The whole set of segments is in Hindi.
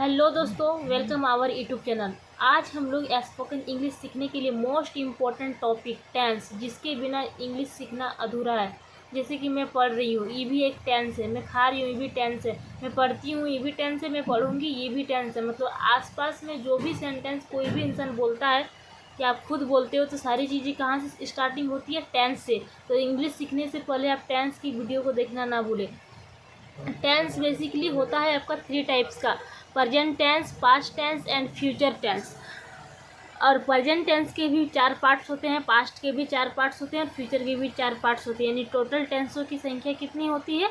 हेलो दोस्तों, वेलकम आवर यूट्यूब चैनल। आज हम लोग स्पोकन इंग्लिश सीखने के लिए मोस्ट इम्पॉर्टेंट टॉपिक टेंस, जिसके बिना इंग्लिश सीखना अधूरा है। जैसे कि मैं पढ़ रही हूँ, ये भी एक टेंस है। मैं खा रही हूँ, ये भी टेंस है। मैं पढ़ती हूँ, ये भी टेंस है। मैं पढ़ूँगी, ये भी टेंस है। मतलब आसपास में जो भी सेंटेंस कोई भी इंसान बोलता है या आप खुद बोलते हो, तो सारी चीज़ें कहाँ से स्टार्टिंग होती है? टेंस से। तो इंग्लिश सीखने से पहले आप टेंस की वीडियो को देखना ना भूलें। टेंस बेसिकली होता है आपका 3 टाइप्स का: present tense, past tense and future tense. और प्रेजेंट टेंस के भी 4 पार्ट्स होते हैं, पास्ट के भी 4 पार्ट्स होते हैं और फ्यूचर के भी 4 पार्ट्स होते हैं। यानी टोटल टेंसों की संख्या कितनी होती है?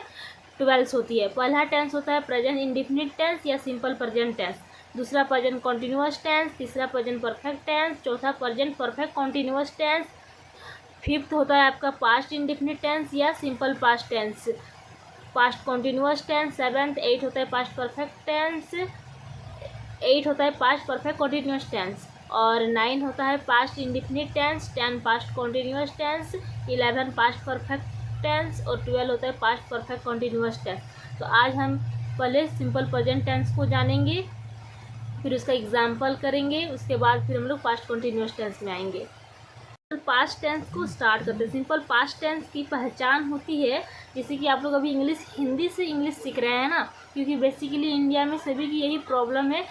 12 होती है। पहला टेंस होता है प्रेजेंट इंडेफिनिट टेंस या सिंपल प्रेजेंट टेंस। दूसरा प्रेजेंट कॉन्टिन्यूअस टेंस। तीसरा प्रेजेंट परफेक्ट टेंस। चौथा present perfect continuous tense. Fifth होता है आपका पास्ट इंडेफिनिट टेंस या simple past tense, past continuous tense. Seventh, 8 होता है पास्ट परफेक्ट टेंस। 8 होता है पास्ट परफेक्ट कॉन्टिन्यूअस टेंस। और 9 होता है past indefinite tense. 10 past continuous tense. 11 past perfect tense. और 12 होता है पास्ट परफेक्ट कॉन्टिन्यूअस टेंस। तो आज हम पहले सिंपल प्रेजेंट टेंस को जानेंगे, फिर उसका एग्जाम्पल करेंगे, उसके बाद फिर हम लोग पास्ट कॉन्टिन्यूअस टेंस में आएंगे। पास्ट टेंस को स्टार्ट करते हैं। सिंपल पास्ट टेंस की पहचान होती है, जैसे कि आप लोग अभी हिंदी से इंग्लिश सीख रहे हैं ना, क्योंकि बेसिकली इंडिया में सभी की यही प्रॉब्लम है,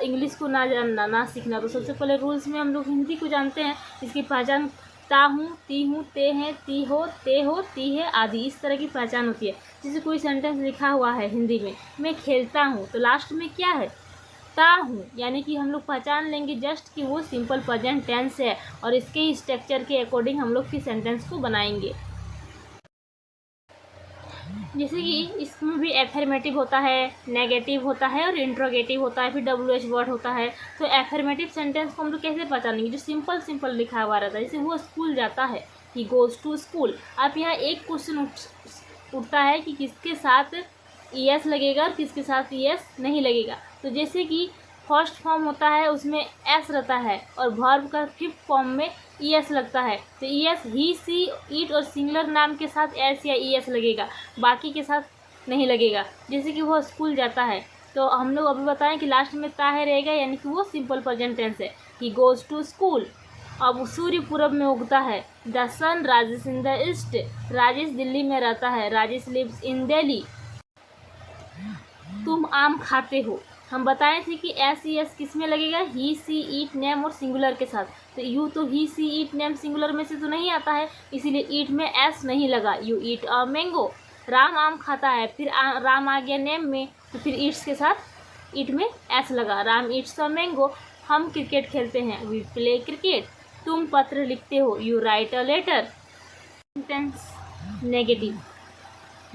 इंग्लिश को ना जानना, ना सीखना। तो सबसे पहले रूल्स में हम लोग हिंदी को जानते हैं। इसकी पहचान ता हूँ, ती हूँ, ते हैं, ती हो, ती है आदि, इस तरह की पहचान होती है। जैसे कोई सेंटेंस लिखा हुआ है हिंदी में, मैं खेलता हूँ, तो लास्ट में क्या है? ता हूँ। यानी कि हम लोग पहचान लेंगे जस्ट कि वो सिंपल प्रेजेंट टेंस है, और इसके स्ट्रक्चर के अकॉर्डिंग हम लोग फिर सेंटेंस को बनाएंगे। जैसे कि इसमें भी एफर्मेटिव होता है, नेगेटिव होता है और इंट्रोगेटिव होता है, फिर WH वर्ड होता है। तो एफर्मेटिव सेंटेंस को हम लोग कैसे पहचानेंगे? जो सिंपल सिंपल लिखा हुआ रहता है, जैसे वो स्कूल जाता है, ही गोज़ टू स्कूल। आप यहाँ एक क्वेश्चन उठता है कि किसके साथ ES लगेगा और किसके साथ ES नहीं लगेगा। तो जैसे कि फर्स्ट फॉर्म होता है, उसमें S रहता है, और वर्ब का फिफ्थ फॉर्म में ES लगता है। तो ES ही, सी, इट और सिंगुलर नाम के साथ S या ES लगेगा, बाकी के साथ नहीं लगेगा। जैसे कि वो स्कूल जाता है, तो हम लोग अभी बताएं कि लास्ट में ताहे रहेगा, यानी कि वो सिंपल प्रेजेंट टेंस है, ही गोज़ टू स्कूल। अब सूर्य पूरब में उगता है, the sun rises in the east. Rajesh Delhi में रहता है, राजेश लिव्स इन दिल्ली। तुम आम खाते हो, हम बताए थे कि SES किस में लगेगा? ही, सी, ईट, नेम और सिंगुलर के साथ। तो यू तो ही, सी, ईट, नेम सिंगुलर में से तो नहीं आता है, इसीलिए ईट में S नहीं लगा। You eat a mango. Ram आम खाता है, फिर राम आ गया नेम में, तो फिर ईट्स के साथ ईट में S लगा, राम ईट्स अ मैंगो। हम क्रिकेट खेलते हैं, वी प्ले क्रिकेट। तुम पत्र लिखते हो, you write a letter. Sentence negative.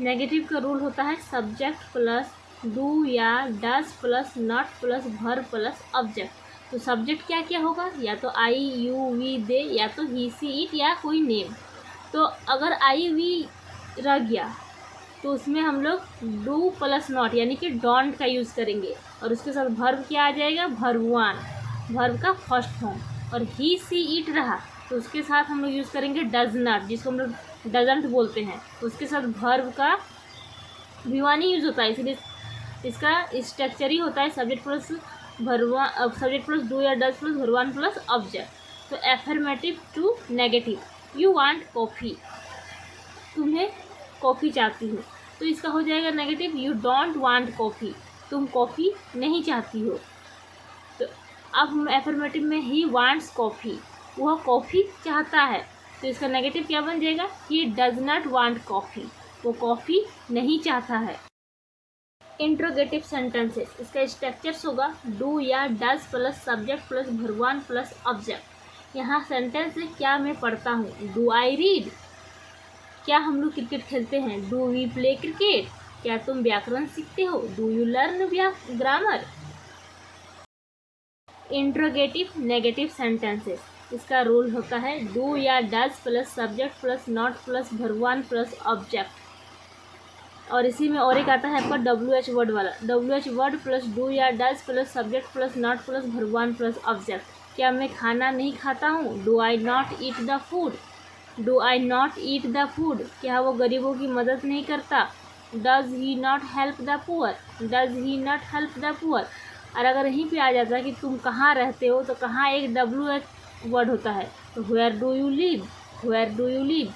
Negative का रूल होता है सब्जेक्ट प्लस डू या does plus not plus verb plus object. तो सब्जेक्ट क्या क्या होगा? या तो आई, यू, वी, दे, या तो ही, सी, इट, या कोई नेम। तो अगर आई, वी रह गया, तो उसमें हम लोग डू प्लस नॉट यानी कि डोंट का यूज़ करेंगे, और उसके साथ वर्ब क्या आ जाएगा? वर्ब वन, वर्ब का फर्स्ट फॉर्म। और ही, सी, इट रहा, तो उसके साथ हम लोग यूज़ करेंगे डज नॉट, जिसको हम लोग डजंट बोलते हैं। उसके साथ वर्ब का V1 ही यूज़ होता है, इसलिए इसका स्ट्रक्चर ही होता है subject plus verb, subject plus do या does plus verb one plus object. तो affirmative to negative, you want coffee, तुम्हें कॉफ़ी चाहती हो, तो इसका हो जाएगा negative, you don't want coffee, तुम कॉफ़ी नहीं चाहती हो। तो अब हम एफर्मेटिव में ही वांट्स कॉफ़ी, वह कॉफ़ी चाहता है, तो इसका नेगेटिव क्या बन जाएगा? He does not want coffee, वो कॉफ़ी नहीं चाहता है। इंट्रोगेटिव सेंटेंसेस, इसका स्ट्रक्चर्स होगा डू या does plus subject plus verb one plus object. यहाँ सेंटेंस है, क्या मैं पढ़ता हूँ? Do I read. क्या हम लोग क्रिकेट खेलते हैं? Do we play cricket. क्या तुम व्याकरण सीखते हो? Do you learn grammar. Interrogative negative sentences, इसका रूल होता है डू या does plus subject plus not plus verb one plus object. और इसी में और एक आता है आपका WH वर्ड वाला, WH वर्ड प्लस डू या does plus subject plus not plus verb one plus object. क्या मैं खाना नहीं खाता हूँ? Do I not eat the food. Do I not eat the food, क्या वो गरीबों की मदद नहीं करता? Does he not help the poor. Does he not help the poor. और अगर यहीं पे आ जाता कि तुम कहाँ रहते हो, तो कहाँ एक WH वर्ड होता है, तो where do you live, where do you live.